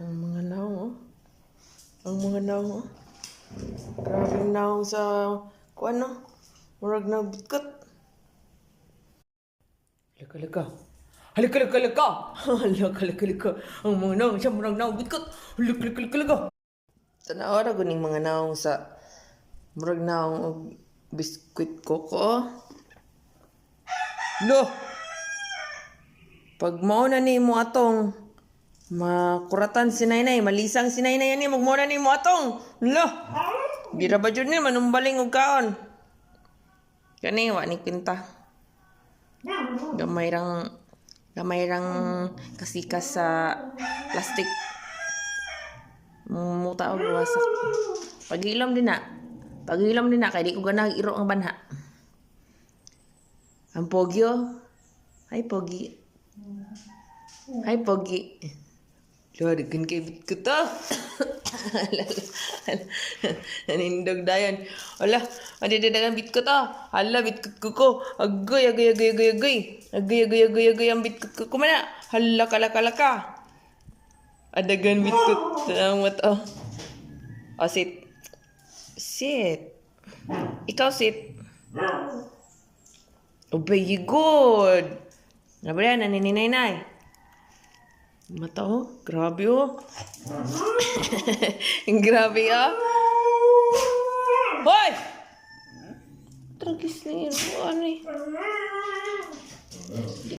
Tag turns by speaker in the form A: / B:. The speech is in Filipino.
A: Ang mga naong, oh. Ang mga naong, oh. Grabe yung naong sa, kung ano, murag na bitkot. Halika. Halika. Halika. Ang mga naong siya murag naong bitkot. Halika. Tanawa ra guning mga naong sa, murag naong og biskwit koko. Lo! Pag mauna ni mo atong makuratan si Nainay, malisang si Nainay ani magmuna ni mo atong. Lo! Gira ba jud ni manumbaling og kaon? Kani wa ni kwenta. Gamay rang kasikas sa plastic. Muta og wasak. Pagilom din na kay di ko ganang iro ang banha. Ang pogyo. Ay pogi. Luharigan kay bit ko to. Nanindog dayan. Wala, madidadagan bit ko to. Hala, bit ko. Agoy ang bit ko. Kumana. Hala, kalaka. Adagan bit ko. Salamat, oh. Oh, sit. Ikaw, sit. Oh, very good. Nabi yan, naninay. Mata, oh. Grabe, oh. Grabe, oh. Hoy! Tragis na yun. Ano eh.